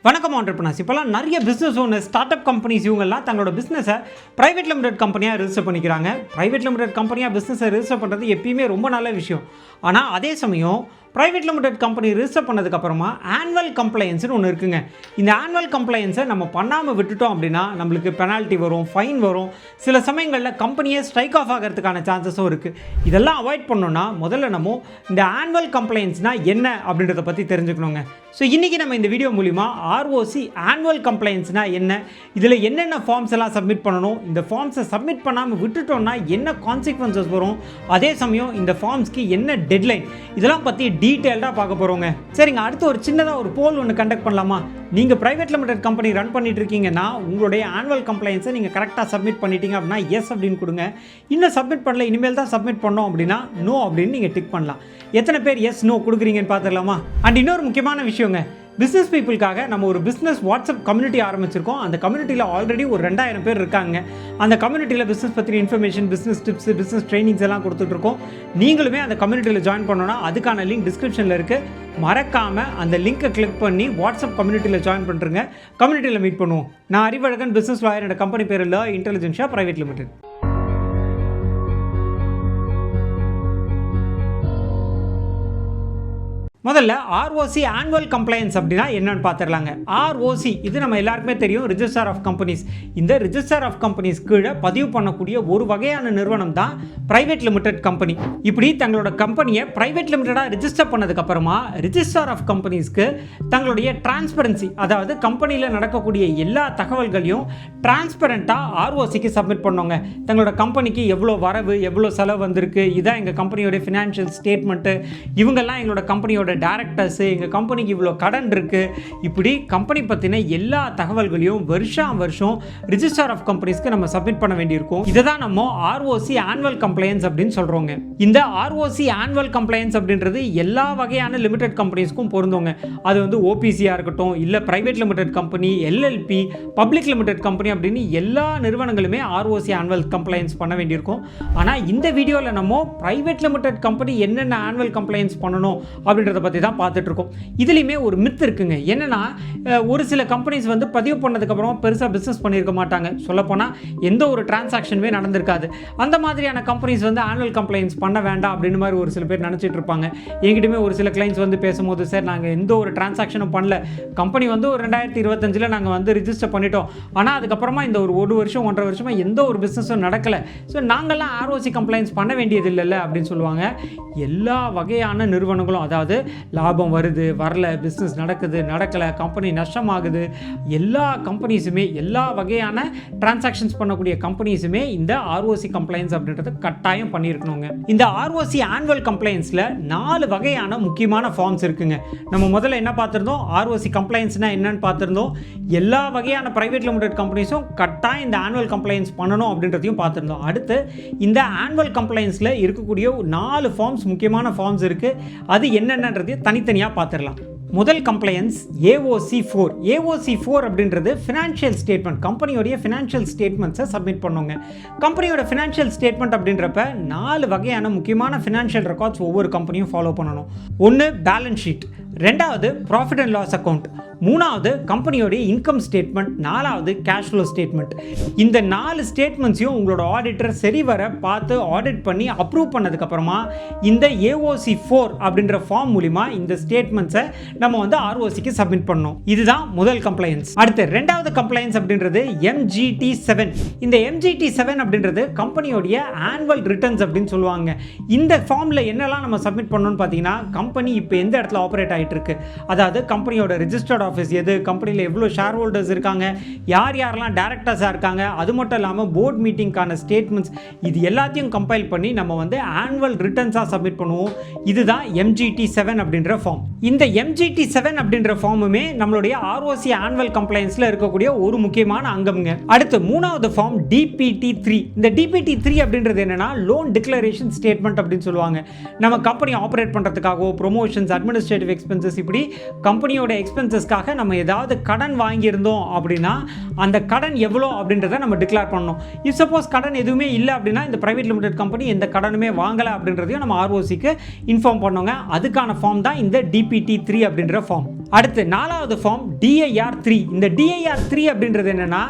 வணக்கம் ஆண்டர்பிரினர்ஸ். இப்போலாம் நிறைய business owners, start up companies இவங்கெல்லாம் தங்களோட பிஸ்னஸை ப்ரைவேட் லிமிடெட் கம்பெனியாக ரிஜிஸ்டர் பண்ணிக்கிறாங்க. ப்ரைவேட் லிமிடெட் கம்பெனியாக பிஸ்னஸை ரிஜிஸ்டர் பண்ணுறது எப்பயுமே ரொம்ப நல்ல விஷயம். ஆனால் அதே சமயம் ப்ரைவேட் லிமிடெட் கம்பெனி ரிஜிஸ்டர் பண்ணதுக்கப்புறமா ஆனுவல் கம்ப்ளைன்ஸ்னு ஒன்று இருக்குங்க. இந்த ஆனுவல் கம்ப்ளைன்ஸை நம்ம பண்ணாமல் விட்டுட்டோம் அப்படின்னா நம்மளுக்கு பெனால்ட்டி வரும், ஃபைன் வரும். சில சமயங்களில் கம்பெனியை ஸ்ட்ரைக் ஆஃப் ஆகிறதுக்கான சான்சஸும் இருக்குது. இதெல்லாம் அவாய்ட் பண்ணோன்னா முதல்ல நம்ம இந்த ஆனுவல் கம்ப்ளைன்ஸ்னால் என்ன அப்படின்றத பற்றி தெரிஞ்சுக்கணுங்க. ஸோ இன்றைக்கி நம்ம இந்த வீடியோ மூலிமா ஆர்ஓசி ஆனுவல் கம்ப்ளைன்ஸ்னால் என்ன, இதில் என்னென்ன ஃபார்ம்ஸ் எல்லாம் சப்மிட் பண்ணணும், இந்த ஃபார்ம்ஸை சப்மிட் பண்ணாமல் விட்டுட்டோம்னா என்ன கான்சிக்வன்சஸ் வரும், அதே சமயம் இந்த ஃபார்ம்ஸ்க்கு என்ன டெட்லைன், இதெல்லாம் பற்றி டீட்டெயில்டாக பார்க்க போகிறோங்க. சரிங்க, அடுத்து ஒரு சின்னதாக ஒரு போல் ஒன்று கண்டக்ட் பண்ணலாமா? நீங்கள் ப்ரைவேட் லிமிடெட் கம்பெனி ரன் பண்ணிட்டு இருக்கீங்கன்னா உங்களுடைய ஆனுவல் கம்ப்ளைன்ஸை நீங்கள் கரெக்டாக சப்மிட் பண்ணிட்டீங்க அப்படின்னா எஸ் அப்படின்னு கொடுங்க. இன்னும் சப்மிட் பண்ணல, இனிமேல் தான் சப்மிட் பண்ணோம் அப்படின்னா நோ அப்படின்னு நீங்கள் டிக் பண்ணலாம். எத்தனை பேர் எஸ் நோ கொடுக்குறீங்கன்னு பார்த்துடலாமா? அண்ட் இன்னொரு முக்கியமான விஷயங்க, பிஸ்னஸ் பீப்புளுக்காக நம்ம ஒரு பிஸ்னஸ் வாட்ஸ்அப் கம்யூனிட்டி ஆரம்பிச்சிருக்கோம். அந்த கம்யூனிட்டியில் ஆல்ரெடி ஒரு 2000 பேர் இருக்காங்க. அந்த கம்யூனிட்டியில் பிஸ்னஸ் பற்றி information, business tips, business trainings எல்லாம் கொடுத்துட்ருக்கோம். நீங்களுமே அந்த கம்யூனிட்டியில் ஜாயின் பண்ணோன்னா அதுக்கான லிங்க் டிஸ்கிரிப்ஷனில் இருக்குது. மறக்காமல் அந்த லிங்க்கை கிளிக் பண்ணி வாட்ஸ்அப் கம்யூனிட்டியில் ஜாயின் பண்ணுறங்க. கம்யூனிட்டியில் மீட் பண்ணுவோம். நான் அறிவழகன், பிஸ்னஸ் லாயர். என்னோட கம்பெனி பேர் இன்டெலிஜென்ஷா பிரைவேட் லிமிடெட். முதல்ல ஆர்ஓசி ஆனுவல் கம்ப்ளைன்ஸ் அப்படின்னா என்னன்னு பார்த்துடலாங்க. ஆர்ஓசி இது நம்ம எல்லாருக்குமே தெரியும், ரிஜிஸ்டர் ஆஃப் கம்பெனிஸ். இந்த ரிஜிஸ்டர் ஆஃப் கம்பெனிஸ் கீழே பதிவு பண்ணக்கூடிய ஒரு வகையான நிறுவனம் தான் பிரைவேட் லிமிடெட் கம்பெனி. இப்படி தங்களோட கம்பெனியை பிரைவேட் லிமிடெடாக ரிஜிஸ்டர் பண்ணதுக்கப்புறமா ரிஜிஸ்டர் ஆஃப் கம்பெனிஸ்க்கு தங்களுடைய டிரான்ஸ்பரன்சி, அதாவது கம்பெனியில் நடக்கக்கூடிய எல்லா தகவல்களையும் டிரான்ஸ்பரண்ட்டாக ஆர்ஓசிக்கு சப்மிட் பண்ணோங்க. தங்களோட கம்பெனிக்கு எவ்வளோ வரவு, எவ்வளோ செலவு வந்திருக்கு, இதான் எங்கள் கம்பெனியோட ஃபினான்ஷியல் ஸ்டேட்மெண்ட்டு, இவங்கெல்லாம் எங்களோட கம்பெனியோட டைரக்டர்ஸ், எங்கள் கம்பெனிக்கு இவ்வளோ கடன் இருக்குது, இப்படி கம்பெனி பற்றின எல்லா தகவல்களையும் வருஷம் ரிஜிஸ்டர் ஆஃப் கம்பெனிஸ்க்கு நம்ம சப்மிட் பண்ண வேண்டியிருக்கும். இதை தான் நம்ம ஆர்ஓசி ஆனுவல் கம்ப்ளைன்ஸ் அப்படின்னு சொல்கிறோங்க. இந்த ஆர்ஓசி ஆனுவல் கம்ப்ளைன்ஸ் அப்படின்றது எல்லா வகையான லிமிடெட் கம்பெனிஸ்க்கும் பொருந்தோங்க. அது வந்து ஓபிசியாக இருக்கட்டும், இல்லை private limited company, LLB, public limited company அப்படின்னு எல்லா நிறுவனங்களுமே ஆர்ஓசி ஆனுவல் கம்ப்ளைன்ஸ் பண்ண வேண்டியிருக்கும். ஆனால் இந்த வீடியோவில் நம்ம ப்ரைவேட் லிமிடெட் கம்பெனி என்னென்ன ஆனுவல் கம்ப்ளைன்ஸ் பண்ணணும் அப்படின்றத பற்றி தான் பார்த்துட்டு இருக்கோம். இதுலேயுமே ஒரு மித் இருக்குங்க. என்னன்னா, ஒரு சில கம்பெனிஸ் வந்து பதிவு பண்ணதுக்கப்புறமா பெருசாக பிஸ்னஸ் பண்ணியிருக்க மாட்டாங்க. சொல்லப்போனால் எந்த ஒரு டிரான்சாக்ஷனுமே நடந்திருக்காது. அந்த மாதிரியான கம்பெனிஸ் வந்து ஆனுவல் கம்ப்ளைண்ட்ஸ் பண்ண வேண்டாம் அப்படின்னு மாதிரி ஒரு சில பேர் நினச்சிட்டு இருப்பாங்க. என்கிட்டமே ஒரு சில கிளைண்ட்ஸ் வந்து பேசும்போது, சார் நாங்கள் எந்த ஒரு டிரான்சாக்ஷனும் பண்ணல, கம்பெனி வந்து ஒரு 2025 நாங்கள் வந்து ரிஜிஸ்டர் பண்ணிட்டோம், ஆனால் அதுக்கப்புறமா இந்த ஒரு வருஷம் 1.5 வருஷமாக எந்த ஒரு பிஸ்னஸும் நடக்கலை, ஸோ நாங்கள்லாம் ஆர்ஓசி கம்ப்ளைண்ட்ஸ் பண்ண வேண்டியது இல்லைல்ல அப்படின்னு சொல்லுவாங்க. எல்லா வகையான நிறுவனங்களும், அதாவது லாபம் வருது, வரல, பிஸ்னஸ் நடக்குது, நடக்கலை, கம்பெனி நஷ்டமாகுது, எல்லா கம்பெனிஸுமே, எல்லா வகையான டிரான்சாக்ஷன்ஸ் பண்ணக்கூடிய கம்பெனிஸுமே இந்த ஆர்ஓசி கம்ப்ளைன்ஸ் அப்படின்றத கட்டாயம் பண்ணியிருக்கணுங்க. இந்த ஆர்ஓசி ஆனுவல் கம்ப்ளைன்ஸில் 4 வகையான முக்கியமான ஃபார்ம்ஸ் இருக்குங்க. நம்ம முதல்ல என்ன பார்த்துருந்தோம், ஆர்ஓசி கம்ப்ளைன்ஸ்னால் என்னன்னு பார்த்துருந்தோம். எல்லா வகையான பிரைவேட் லிமிடெட் கம்பெனிஸும் கட்டாயம் இந்த ஆனுவல் கம்ப்ளைன்ஸ் பண்ணணும் அப்படின்றதையும் பார்த்துருந்தோம். அடுத்து இந்த ஆனுவல் கம்ப்ளைன்ஸில் இருக்கக்கூடிய 4 ஃபார்ம்ஸ், முக்கியமான ஃபார்ம்ஸ் இருக்குது. அது என்னென்னன்றது தனித்தனியாக பார்த்துடலாம். முதல் கம்ப்ளைன்ஸ் AOC4. AOC4 அப்படின்றது ஃபினான்ஷியல் ஸ்டேட்மெண்ட், கம்பெனியோடைய ஃபினான்ஷியல் ஸ்டேட்மெண்ட்ஸை சப்மிட் பண்ணுங்க. கம்பெனியோட ஃபினான்ஷியல் ஸ்டேட்மெண்ட் அப்படின்றப்ப 4 வகையான முக்கியமான ஃபினான்ஷியல் ரெக்கார்ட்ஸ் ஒவ்வொரு கம்பெனியும் ஃபாலோ பண்ணணும். ஒன்று பேலன்ஸ் ஷீட், 2வது ப்ராஃபிட் அண்ட் லாஸ் அக்கௌண்ட், 3வது கம்பெனியோடைய இன்கம் ஸ்டேட்மெண்ட், 4வது கேஷ் ஃப்ளோ ஸ்டேட்மெண்ட். இந்த 4 ஸ்டேட்மெண்ட்ஸையும் உங்களோட ஆடிட்டர் சரிவர பார்த்து ஆடிட் பண்ணி அப்ரூவ் பண்ணதுக்கப்புறமா இந்த AOC4 அப்படின்ற ஃபார்ம் மூலிமா இந்த ஸ்டேட்மெண்ட்ஸை நம்ம வந்து ஆர்ஓசிக்கு சப்மிட் பண்ணணும். இதுதான் முதல் கம்ப்ளைன்ஸ். அடுத்து 2வது கம்ப்ளைன்ஸ் அப்படின்றது MGT7. இந்த MGT7 அப்படின்றது கம்பெனியோடைய ஆனுவல் ரிட்டர்ன்ஸ் அப்படின்னு சொல்லுவாங்க. இந்த ஃபார்மில் என்னெல்லாம் நம்ம சப்மிட் பண்ணணும்னு பார்த்தீங்கன்னா, கம்பெனி இப்போ எந்த இடத்துல ஆப்ரேட் ஆகிட்டு இருக்கு, அதாவது கம்பெனியோட ரிஜிஸ்டர்ட் ஆஃபீஸ் எது, கம்பெனியில் எவ்வளோ ஷேர் ஹோல்டர்ஸ் இருக்காங்க, யாரெல்லாம் டைரக்டர்ஸாக இருக்காங்க, அது மட்டும் இல்லாமல் போர்ட் மீட்டிங்கான ஸ்டேட்மெண்ட்ஸ், இது எல்லாத்தையும் கம்பைல் பண்ணி நம்ம வந்து ஆனுவல் ரிட்டர்ன்ஸாக சப்மிட் பண்ணுவோம். இதுதான் MGT7 அப்படின்ற ஃபார்ம். இந்த MGT7 அப்படின்ற ஃபார்முமே நம்மளுடைய ஆர்ஓசி ஆனுவல் கம்ப்ளைன்ஸில் இருக்கக்கூடிய ஒரு முக்கியமான அங்கம்ங்க. அடுத்து 3வது ஃபார்ம் DPT3. இந்த DPT3 அப்படின்றது என்னன்னா, லோன் டிக்ளரேஷன் ஸ்டேட்மெண்ட் அப்படின்னு சொல்லுவாங்க. நம்ம கம்பெனி ஆப்ரேட் பண்ணுறதுக்காகவோ, ப்ரொமோஷன்ஸ், அட்மினிஸ்ட்ரேட்டிவ் எக்ஸ்பென்சஸ், இப்படி கம்பெனியோட எக்ஸ்பென்சஸ்க்காக நம்ம ஏதாவது கடன் வாங்கியிருந்தோம் அப்படின்னா அந்த கடன் எவ்வளோ அப்படின்றத நம்ம டிக்ளேர் பண்ணணும். இஃப் சப்போஸ் கடன் எதுவுமே இல்லை அப்படின்னா, இந்த பிரைவேட் லிமிடெட் கம்பெனி எந்த கடனுமே வாங்கலை அப்படின்றதையும் நம்ம ஆர்ஓசிக்கு இன்ஃபார்ம் பண்ணோங்க. அதுக்கான ஃபார்ம் தான் இந்த DPT3 அப்படின்ற ஃபார்ம். அடுத்து நாலாவது ஃபார்ம் DIR 3. இந்த DIR 3 அப்படின்றது என்னன்னா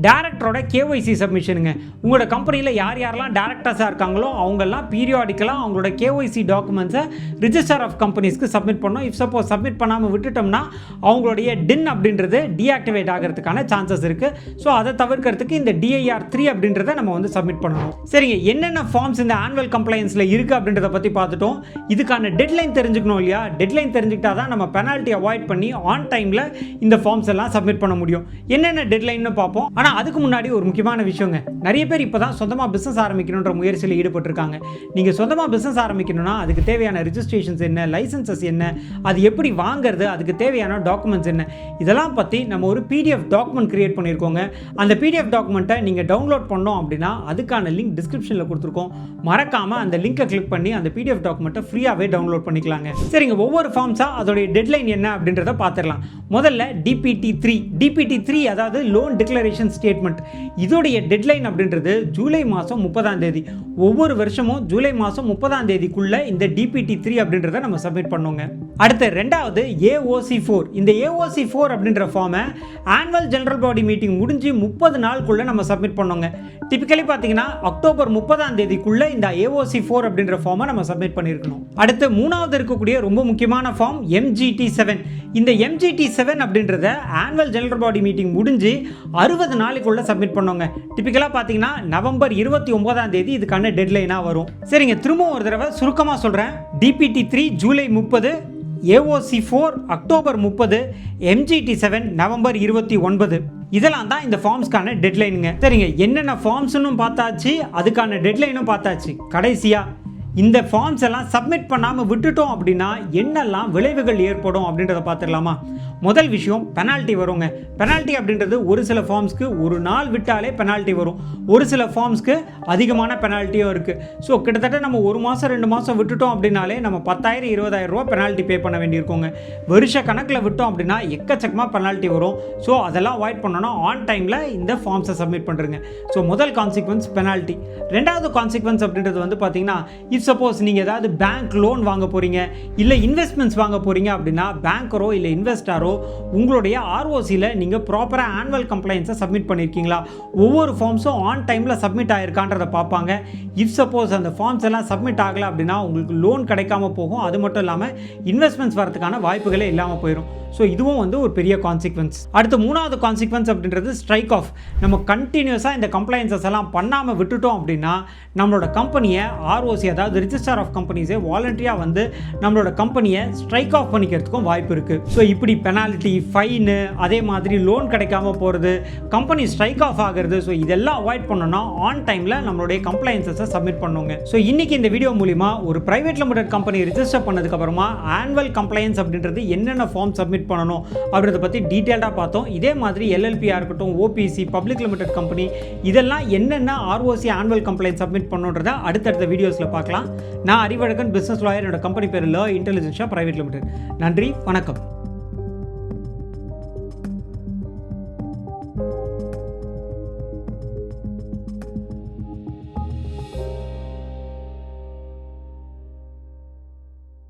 டைரக்டரோட KYC சப்மிஷனுங்க. உங்களோட கம்பெனியில் யார் யாரெல்லாம் டைரக்டர்ஸாக இருக்காங்களோ அவங்கெல்லாம் பீரியாடிக்கலாக அவங்களோட KYC டாக்குமெண்ட்ஸை ரிஜிஸ்டர் ஆஃப் கம்பெனிஸ்க்கு சப்மிட் பண்ணோம். இஃப் சப்போஸ் சப்மிட் பண்ணாமல் விட்டுட்டோம்னா அவங்களுடைய டின் அப்படின்றது டீஆக்டிவேட் ஆகிறதுக்கான சான்சஸ் இருக்குது. ஸோ அதை தவிர்க்கிறதுக்கு இந்த DIR 3 அப்படின்றத நம்ம வந்து சப்மிட் பண்ணணும். சரிங்க, என்னென்ன ஃபார்ம்ஸ் இந்த ஆனுவல் கம்ப்ளைன்ஸில் இருக்குது அப்படின்றத பற்றி பார்த்துட்டோம். இதுக்கான டெட்லைன் தெரிஞ்சுக்கணும் இல்லையா? டெட்லைன் தெரிஞ்சுக்கிட்டா தான் நம்ம பெனால்ட்டி அவாய்ட் பண்ணி ஆன் டைமில் இந்த ஃபார்ம்ஸ் எல்லாம் சப்மிட் பண்ண முடியும். என்னென்ன டெட்லைன்னு பார்ப்போம். ஆனால் அதுக்கு முன்னாடி ஒரு முக்கியமான விஷயங்க, நிறைய பேர் இப்போ தான் சொந்தமாக பிஸ்னஸ் ஆரம்பிக்கணுன்ற முயற்சியில் ஈடுபட்டிருக்காங்க. நீங்கள் சொந்தமாக பிஸ்னஸ் ஆரம்பிக்கணும்னா அதுக்கு தேவையான ரிஜிஸ்ட்ரேஷன்ஸ் என்ன, லைசன்சஸ் என்ன, அது எப்படி வாங்குறது, அதுக்கு தேவையான டாக்குமெண்ட்ஸ் என்ன, இதெல்லாம் பற்றி நம்ம ஒரு PDF டாக்குமெண்ட் கிரியேட் பண்ணியிருக்கோங்க. அந்த PDF டாக்குமெண்ட்டை நீங்கள் டவுன்லோட் பண்ணோம் அப்படின்னா அதுக்கான லிங்க் டிஸ்கிரிப்ஷனில் கொடுத்துருக்கோம். மறக்காமல் அந்த லிங்கை கிளிக் பண்ணி அந்த PDF டாக்குமெண்ட்டை ஃப்ரீயாகவே டவுன்லோட் பண்ணிக்கலாங்க. சரிங்க, ஒவ்வொரு ஃபார்ம்ஸாக அதோடைய டெட்லைன் என்ன அப்படின்றத பார்த்துடலாம். முதல்ல DPT3 அதாவது லோன் டிக்ளரேஷன் ஸ்டேட்மெண்ட். இதோடைய டெட்லைன் அப்படின்றது ஜூலை மாதம் 30ஆம் தேதி. ஒவ்வொரு வருஷமும் ஜூலை மாதம் 30ஆம் தேதிக்குள்ள இந்த DPT3 அப்படின்றத நம்ம சப்மிட் பண்ணுவோங்க. அடுத்து ரெண்டாவது AOC4. இந்த AOC4 அப்படின்ற ஃபார்மை ஆனுவல் ஜெனரல் பாடி மீட்டிங் முடிஞ்சு 30 நாளுக்குள்ள நம்ம சப்மிட் பண்ணோங்க. டிபிக்கலி பார்த்தீங்கன்னா அக்டோபர் 30ஆம் தேதிக்குள்ள இந்த AOC4 அப்படின்ற ஃபார்மை நம்ம சப்மிட் பண்ணியிருக்கணும். அடுத்து மூணாவது இருக்கக்கூடிய ரொம்ப முக்கியமான ஃபார்ம் MGT7. இந்த MGT7 அப்படின்றத ஆனுவல் ஜெனரல் பாடி மீட்டிங் முடிஞ்சு 60 நாளுக்குள்ள சப்மிட் பண்ணோங்க. டிபிக்கலாக பார்த்தீங்கன்னா நவம்பர் 29ஆம் தேதி இதுக்கான டெட்லைனாக வரும். சரிங்க, திரும்பவும் ஒரு தடவை சுருக்கமாக சொல்கிறேன். DPT3 July 30, AOC4 October 30, MGT7 November 29. இதெல்லாம் தான் இந்த ஃபார்ம்ஸ்க்கான டெட்லைனுங்க. சரிங்க, என்னென்ன ஃபார்ம்ஸ்னு பார்த்தாச்சு, அதுக்கான டெட்லைனும் பார்த்தாச்சு. கடைசியாக இந்த ஃபார்ம்ஸ் எல்லாம் சப்மிட் பண்ணாமல் விட்டுட்டோம் அப்படின்னா என்னெல்லாம் விளைவுகள் ஏற்படும் அப்படின்றத பார்த்துடலாமா? முதல் விஷயம், பெனால்ட்டி வருங்க. பெனால்ட்டி அப்படின்றது ஒரு சில ஃபார்ம்ஸ்க்கு ஒரு நாள் விட்டாலே பெனால்ட்டி வரும், ஒரு சில ஃபார்ம்ஸ்க்கு அதிகமான பெனால்ட்டியும் இருக்குது. ஸோ கிட்டத்தட்ட நம்ம ஒரு மாதம் 2 மாதம் விட்டுட்டோம் அப்படின்னாலே நம்ம 10,000 20,000 ரூபா பெனால்ட்டி பே பண்ண வேண்டியிருக்கோங்க. வருஷ கணக்கில் விட்டோம் அப்படின்னா எக்கச்சக்கமாக பெனால்ட்டி வரும். ஸோ அதெல்லாம் அவாய்ட் பண்ணோன்னா ஆன் டைமில் இந்த ஃபார்ம்ஸை சப்மிட் பண்ணுறங்க. ஸோ முதல் கான்சிக்வன்ஸ் பெனால்ட்டி. ரெண்டாவது கான்சிக்வன்ஸ் அப்படின்றது வந்து பார்த்தீங்கன்னா, சப்போஸ் நீங்கள் ஏதாவது பேங்க் லோன் வாங்க போகிறீங்க, இல்லை இன்வெஸ்ட்மெண்ட்ஸ் வாங்க போகிறீங்க அப்படின்னா பேங்கரோ இல்லை இன்வெஸ்டாரோ உங்களுடைய ROCயில் நீங்கள் ப்ராப்பராக ஆனுவல் கம்ப்ளைன்ஸை சப்மிட் பண்ணியிருக்கீங்களா, ஒவ்வொரு ஃபார்ம்ஸும் ஆன் டைமில் சப்மிட் ஆகிருக்கான்றதை பார்ப்பாங்க. இஃப் சப்போஸ் அந்த ஃபார்ம்ஸ் எல்லாம் சப்மிட் ஆகலை அப்படின்னா உங்களுக்கு லோன் கிடைக்காம போகும். அது மட்டும் இல்லாமல் இன்வெஸ்ட்மெண்ட்ஸ் வரதுக்கான வாய்ப்புகளே இல்லாமல் போயிடும். ஸோ இதுவும் வந்து ஒரு பெரிய கான்சிக்வன்ஸ். அடுத்து மூணாவது கான்சிக்வன்ஸ் அப்படின்றது ஸ்ட்ரைக் ஆஃப். நம்ம கண்டினியூஸாக இந்த கம்ப்ளைன்ஸஸ் எல்லாம் பண்ணாமல் விட்டுட்டோம் அப்படின்னா நம்மளோட கம்பெனியை ROC அதாவது ரிஜிஸ்டர் ஆஃப் கம்பெனிஸே வாலண்டரியாக வந்து நம்மளோட கம்பெனியை ஸ்ட்ரைக் ஆஃப் பண்ணிக்கிறதுக்கும் வாய்ப்பு இருக்குது. ஸோ இப்படி பெனால்ட்டி, ஃபைனு, அதே மாதிரி லோன் கிடைக்காம போகிறது, கம்பெனி ஸ்ட்ரைக் ஆஃப் ஆகிறது, ஸோ இதெல்லாம் அவாய்ட் பண்ணோன்னா ஆன் டைமில் நம்மளுடைய கம்ப்ளைன்ஸஸை சப்மிட் பண்ணுவோங்க. ஸோ இன்றைக்கி இந்த வீடியோ மூலிமா ஒரு ப்ரைவேட் லிமிடெட் கம்பெனி ரிஜிஸ்டர் பண்ணதுக்கப்புறமா ஆனுவல் கம்ப்ளைன்ஸ் அப்படின்றது என்னென்ன ஃபார்ம் சப்மிட் பண்ணணும் அப்படின்றத பற்றி டீட்டெயில்டாக பார்த்தோம். இதே மாதிரி LLPயாக இருக்கட்டும், OPC, பப்ளிக் லிமிடெட் கம்பெனி, இதெல்லாம் என்னென்ன ROC ஆனுவல் கம்ப்ளைண்ட் சப்மிட் பண்ணணுன்றதை அடுத்தடுத்த வீடியோஸில் பார்க்கலாம். நான் அறிவழகன், பிஸ்னஸ் லாயர். என்னோட கம்பெனி பேர் லா இன்டெலிஜென்ஷா பிரைவேட் லிமிடெட். நன்றி, வணக்கம்.